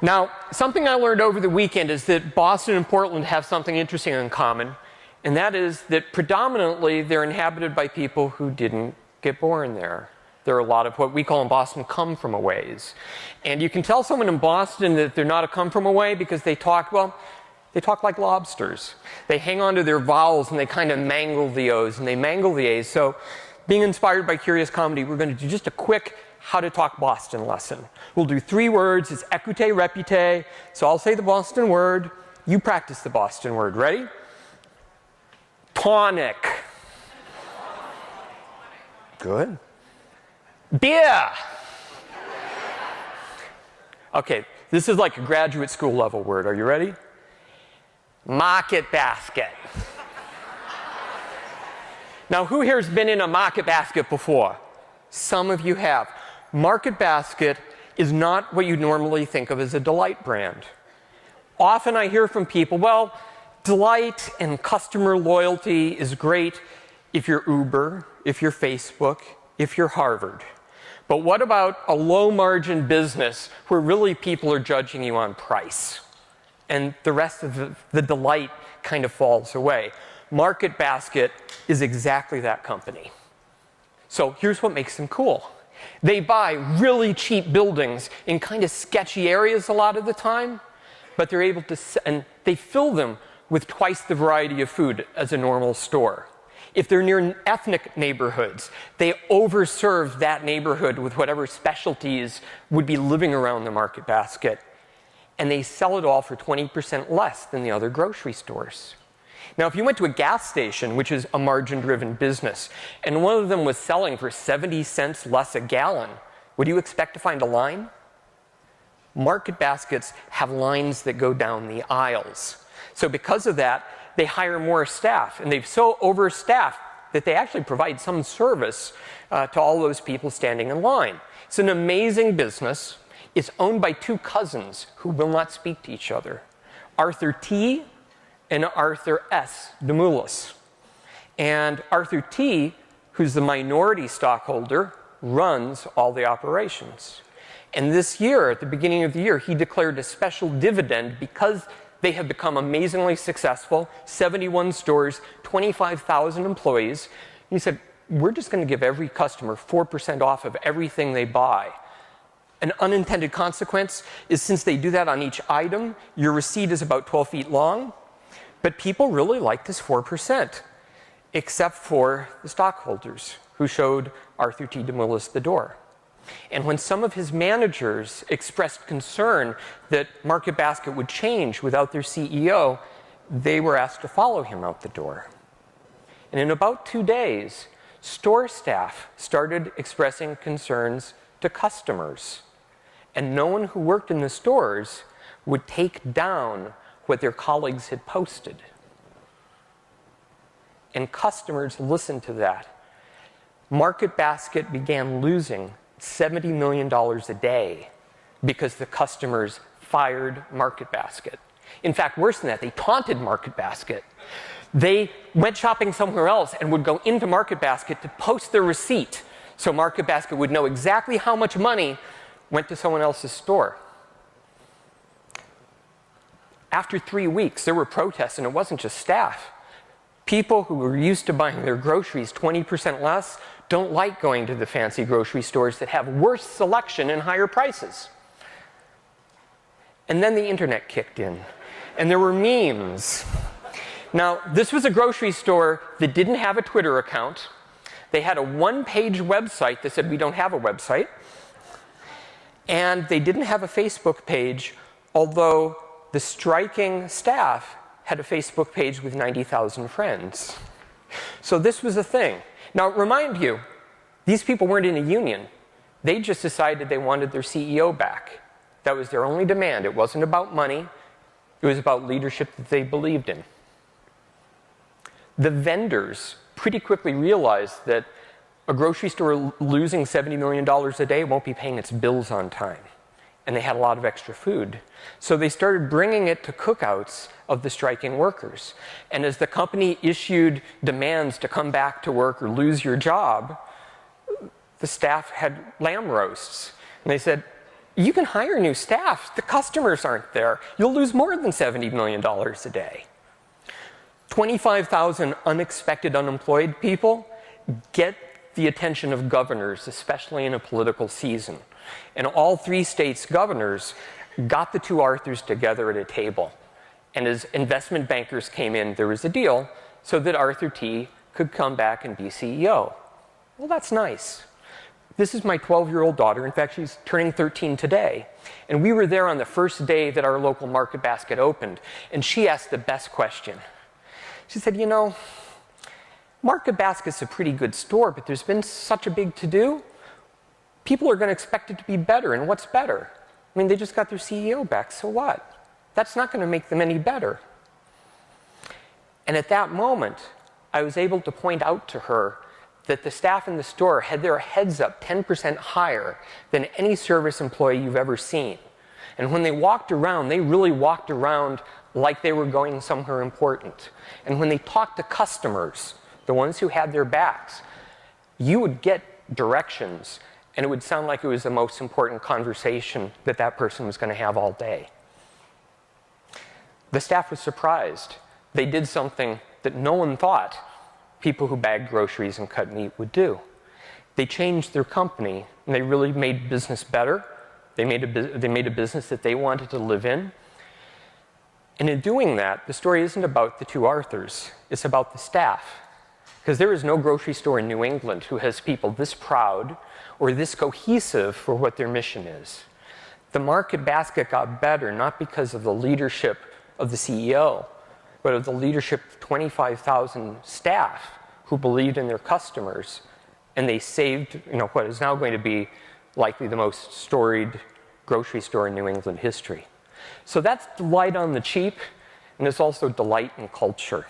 Now, something I learned over the weekend is that Boston and Portland have something interesting in common, and that is that predominantly they're inhabited by people who didn't get born there. There are a lot of what we call in Boston come-from-aways. And you can tell someone in Boston that they're not a come-from-away because they talk, well, they talk like lobsters. They hang on to their vowels and they kind of mangle the O's and they mangle the A's. So being inspired by Curious Comedy, we're going to do just a quick how to talk Boston lesson. We'll do 3 words. It's écoutez, répétez. So I'll say the Boston word. You practice the Boston word. Ready? Tonic. Good. Beer. Okay, this is like a graduate school level word. Are you ready? Market basket. Now, who here has been in a market basket before? Some of you have. Market basket is not what you normally think of as a Delight brand. Often I hear from people, well, Delight and customer loyalty is great if you're Uber, if you're Facebook, if you're Harvard. But what about a low-margin business where really people are judging you on price? And the rest of the delight kind of falls away. Market Basket is exactly that company. So here's what makes them cool. They buy really cheap buildings in kind of sketchy areas a lot of the time, but they're able to, and they fill them with twice the variety of food as a normal store. If they're near ethnic neighborhoods, they overserve that neighborhood with whatever specialties would be living around the Market Basket. And they sell it all for 20% less than the other grocery stores. Now, if you went to a gas station, which is a margin-driven business, and one of them was selling for 70 cents less a gallon, would you expect to find a line? Market Baskets have lines that go down the aisles. So because of that, they hire more staff, and they've so overstaffed that they actually provide some service to all those people standing in line. It's an amazing business. It's owned by 2 cousins who will not speak to each other, Arthur T. and Arthur S. Demoulas. And Arthur T., who's the minority stockholder, runs all the operations. And this year, at the beginning of the year, he declared a special dividend because they have become amazingly successful, 71 stores, 25,000 employees. And he said, we're just going to give every customer 4% off of everything they buy. An unintended consequence is since they do that on each item, your receipt is about 12 feet long. But people really like this 4%, except for the stockholders who showed Arthur T. Demoulas the door. And when some of his managers expressed concern that Market Basket would change without their CEO, they were asked to follow him out the door. And in about 2 days, store staff started expressing concerns to customers. And no one who worked in the stores would take down what their colleagues had posted. And customers listened to that. Market Basket began losing $70 million a day because the customers fired Market Basket. In fact, worse than that, they taunted Market Basket. They went shopping somewhere else and would go into Market Basket to post their receipt so Market Basket would know exactly how much money went to someone else's store. After 3 weeks, there were protests, and it wasn't just staff. People who were used to buying their groceries 20% less don't like going to the fancy grocery stores that have worse selection and higher prices. And then the internet kicked in, and there were memes. Now, this was a grocery store that didn't have a Twitter account. They had a 1-page website that said, we don't have a website. And they didn't have a Facebook page, although the striking staff had a Facebook page with 90,000 friends. So this was a thing. Now, remind you, these people weren't in a union. They just decided they wanted their CEO back. That was their only demand. It wasn't about money. It was about leadership that they believed in. The vendors pretty quickly realized that a grocery store losing $70 million a day won't be paying its bills on time. And they had a lot of extra food. So they started bringing it to cookouts of the striking workers. And as the company issued demands to come back to work or lose your job, the staff had lamb roasts. And they said, You can hire new staff. The customers aren't there. You'll lose more than $70 million a day. 25,000 unexpected unemployed people get the attention of governors, especially in a political season. And all 3 states' governors got the 2 Arthurs together at a table. And as investment bankers came in, there was a deal so that Arthur T could come back and be CEO. Well, that's nice. This is my 12-year-old daughter. In fact, she's turning 13 today. And we were there on the first day that our local market basket opened. And she asked the best question. She said, you know, Market Basket's a pretty good store, but there's been such a big to-do. People are going to expect it to be better. And what's better? I mean, they just got their CEO back, so what? That's not going to make them any better. And at that moment, I was able to point out to her that the staff in the store had their heads up 10% higher than any service employee you've ever seen. And when they walked around, they really walked around like they were going somewhere important. And when they talked to customers, the ones who had their backs, you would get directions, and it would sound like it was the most important conversation that that person was going to have all day. The staff was surprised. They did something that no one thought people who bagged groceries and cut meat would do. They changed their company, and they really made business better. They made a business that they wanted to live in. And in doing that, the story isn't about the 2 Arthurs. It's about the staff. Because there is no grocery store in New England who has people this proud or this cohesive for what their mission is. The market basket got better not because of the leadership of the CEO, but of the leadership of 25,000 staff who believed in their customers, and they saved, what is now going to be likely the most storied grocery store in New England history. So that's delight on the cheap, and it's also delight in culture.